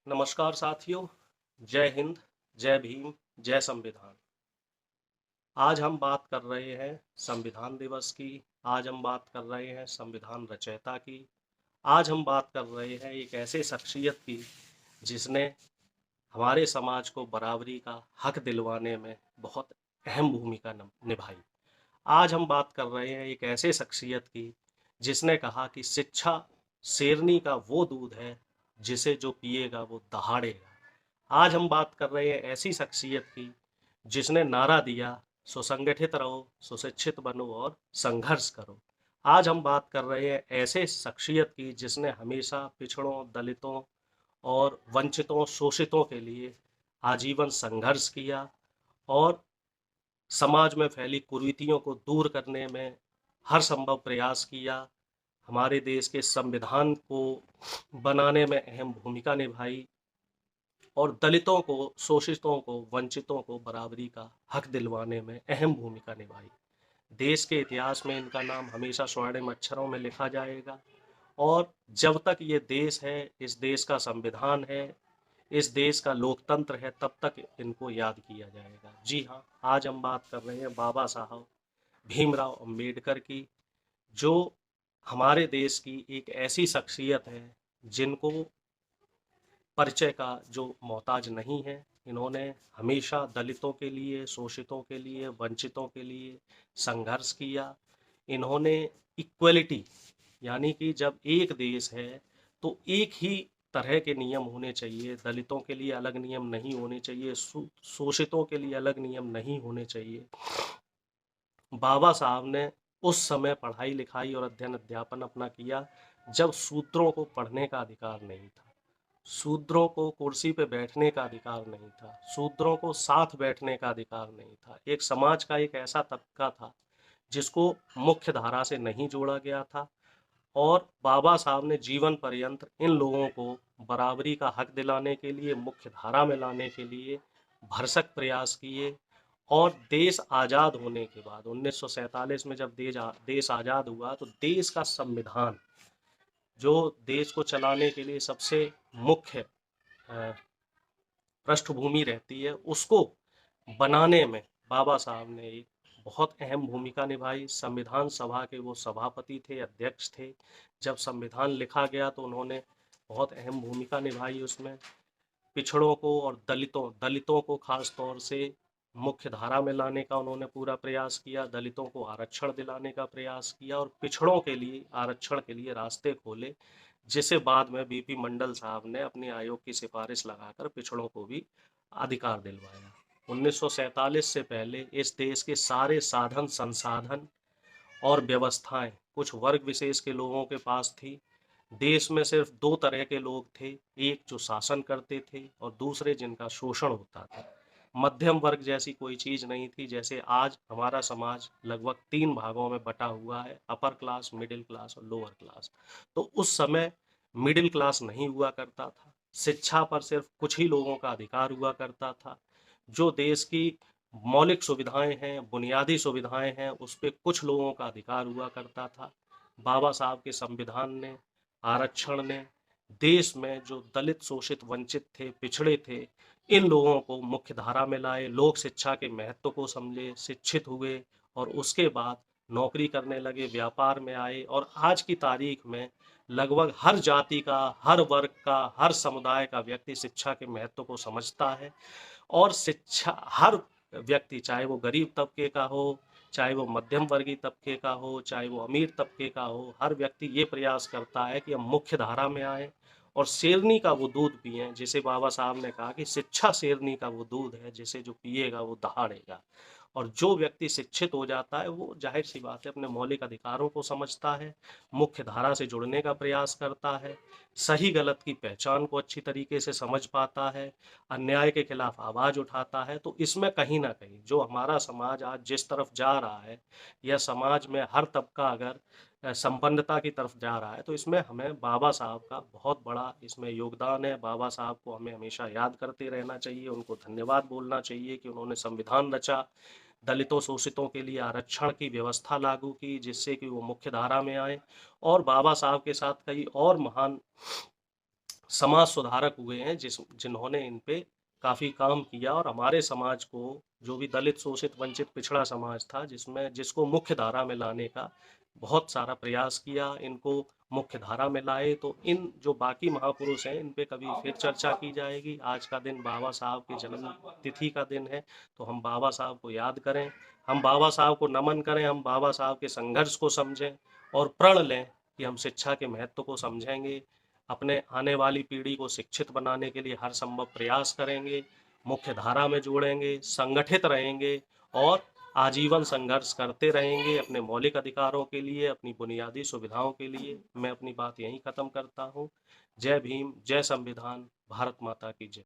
नमस्कार साथियों। जय हिंद। जय भीम। जय संविधान। आज हम बात कर रहे हैं संविधान दिवस की। आज हम बात कर रहे हैं संविधान रचयिता की। आज हम बात कर रहे हैं एक ऐसे शख्सियत की जिसने हमारे समाज को बराबरी का हक दिलवाने में बहुत अहम भूमिका निभाई। आज हम बात कर रहे हैं एक ऐसे शख्सियत की जिसने कहा कि शिक्षा शेरनी का वो दूध है जिसे जो पिएगा वो दहाड़ेगा। आज हम बात कर रहे हैं ऐसी शख्सियत की जिसने नारा दिया, सुसंगठित रहो, सुशिक्षित बनो और संघर्ष करो। आज हम बात कर रहे हैं ऐसे शख्सियत की जिसने हमेशा पिछड़ों, दलितों और वंचितों, शोषितों के लिए आजीवन संघर्ष किया और समाज में फैली कुरीतियों को दूर करने में हर संभव प्रयास किया। हमारे देश के संविधान को बनाने में अहम भूमिका निभाई और दलितों को, शोषितों को, वंचितों को बराबरी का हक दिलवाने में अहम भूमिका निभाई। देश के इतिहास में इनका नाम हमेशा स्वर्णिम अक्षरों में लिखा जाएगा और जब तक ये देश है, इस देश का संविधान है, इस देश का लोकतंत्र है, तब तक इनको याद किया जाएगा। जी हाँ, आज हम बात कर रहे हैं बाबा साहब भीमराव अंबेडकर की, जो हमारे देश की एक ऐसी शख्सियत है जिनको परिचय का जो मोहताज नहीं है। इन्होंने हमेशा दलितों के लिए, शोषितों के लिए, वंचितों के लिए संघर्ष किया। इन्होंने इक्वलिटी, यानी कि जब एक देश है तो एक ही तरह के नियम होने चाहिए, दलितों के लिए अलग नियम नहीं होने चाहिए, शोषितों के लिए अलग नियम नहीं होने चाहिए। बाबा साहब ने उस समय पढ़ाई लिखाई और अध्ययन अध्यापन अपना किया जब शूद्रों को पढ़ने का अधिकार नहीं था, शूद्रों को कुर्सी पे बैठने का अधिकार नहीं था, शूद्रों को साथ बैठने का अधिकार नहीं था। एक समाज का एक ऐसा तबका था जिसको मुख्य धारा से नहीं जोड़ा गया था और बाबा साहब ने जीवन पर्यंत इन लोगों को बराबरी का हक दिलाने के लिए, मुख्य धारा में लाने के लिए भरसक प्रयास किए। और देश आज़ाद होने के बाद 1947 में जब देश आज़ाद हुआ तो देश का संविधान, जो देश को चलाने के लिए सबसे मुख्य पृष्ठभूमि रहती है, उसको बनाने में बाबा साहब ने एक बहुत अहम भूमिका निभाई। संविधान सभा के वो सभापति थे, अध्यक्ष थे। जब संविधान लिखा गया तो उन्होंने बहुत अहम भूमिका निभाई उसमें। पिछड़ों को और दलितों को खास तौर से मुख्य धारा में लाने का उन्होंने पूरा प्रयास किया, दलितों को आरक्षण दिलाने का प्रयास किया और पिछड़ों के लिए आरक्षण के लिए रास्ते खोले, जिसे बाद में बीपी मंडल साहब ने अपनी आयोग की सिफारिश लगाकर पिछड़ों को भी अधिकार दिलवाया। 1947 से पहले इस देश के सारे साधन संसाधन और व्यवस्थाएं कुछ वर्ग विशेष के लोगों के पास थी। देश में सिर्फ दो तरह के लोग थे, एक जो शासन करते थे और दूसरे जिनका शोषण होता था। मध्यम वर्ग जैसी कोई चीज नहीं थी। जैसे आज हमारा समाज लगभग तीन भागों में बटा हुआ है, अपर क्लास, मिडिल क्लास और लोअर क्लास। तो उस समय मिडिल क्लास नहीं हुआ करता था, शिक्षा पर सिर्फ कुछ ही लोगों का अधिकार हुआ करता था। जो देश की मौलिक सुविधाएं हैं, बुनियादी सुविधाएं हैं, उस पर कुछ लोगों का अधिकार हुआ करता था। बाबा साहब के संविधान ने, आरक्षण ने देश में जो दलित, शोषित, वंचित थे, पिछड़े थे, इन लोगों को मुख्य धारा में लाए, लोक शिक्षा के महत्व को समझे, शिक्षित हुए और उसके बाद नौकरी करने लगे, व्यापार में आए और आज की तारीख में लगभग हर जाति का, हर वर्ग का, हर समुदाय का व्यक्ति शिक्षा के महत्व को समझता है। और शिक्षा, हर व्यक्ति, चाहे वो गरीब तबके का हो, चाहे वो मध्यम वर्गीय तबके का हो, चाहे वो अमीर तबके का हो, हर व्यक्ति ये प्रयास करता है कि हम मुख्य धारा में आए और शेरनी का वो दूध पिएं, जिसे बाबा साहब ने कहा कि शिक्षा शेरनी का वो दूध है जिसे जो पिएगा वो दहाड़ेगा। और जो व्यक्ति शिक्षित हो जाता है वो जाहिर सी बात है अपने मौलिक अधिकारों को समझता है, मुख्य धारा से जुड़ने का प्रयास करता है, सही गलत की पहचान को अच्छी तरीके से समझ पाता है, अन्याय के खिलाफ आवाज उठाता है। तो इसमें कहीं ना कहीं जो हमारा समाज आज जिस तरफ जा रहा है, या समाज में हर तबका अगर संपन्नता की तरफ जा रहा है, तो इसमें हमें बाबा साहब का बहुत बड़ा इसमें योगदान है। बाबा साहब को हमें हमेशा याद करते रहना चाहिए, उनको धन्यवाद बोलना चाहिए कि उन्होंने संविधान रचा, दलितों, शोषितों के लिए आरक्षण की व्यवस्था लागू की जिससे कि वो मुख्य धारा में आए। और बाबा साहब के साथ कई और महान समाज सुधारक हुए हैं जिन्होंने इन पे काफ़ी काम किया और हमारे समाज को, जो भी दलित, शोषित, वंचित, पिछड़ा समाज था, जिसको मुख्य धारा में लाने का बहुत सारा प्रयास किया, इनको मुख्य धारा में लाए। तो इन जो बाकी महापुरुष हैं, इन पे कभी फिर चर्चा की जाएगी। आज का दिन बाबा साहब की जन्म तिथि का दिन है, तो हम बाबा साहब को याद करें, हम बाबा साहब को नमन करें, हम बाबा साहब के संघर्ष को समझें और प्रण लें कि हम शिक्षा के महत्व को समझेंगे, अपने आने वाली पीढ़ी को शिक्षित बनाने के लिए हर संभव प्रयास करेंगे, मुख्य धारा में जोड़ेंगे, संगठित रहेंगे और आजीवन संघर्ष करते रहेंगे अपने मौलिक अधिकारों के लिए, अपनी बुनियादी सुविधाओं के लिए। मैं अपनी बात यहीं खत्म करता हूँ। जय भीम, जय संविधान, भारत माता की जय।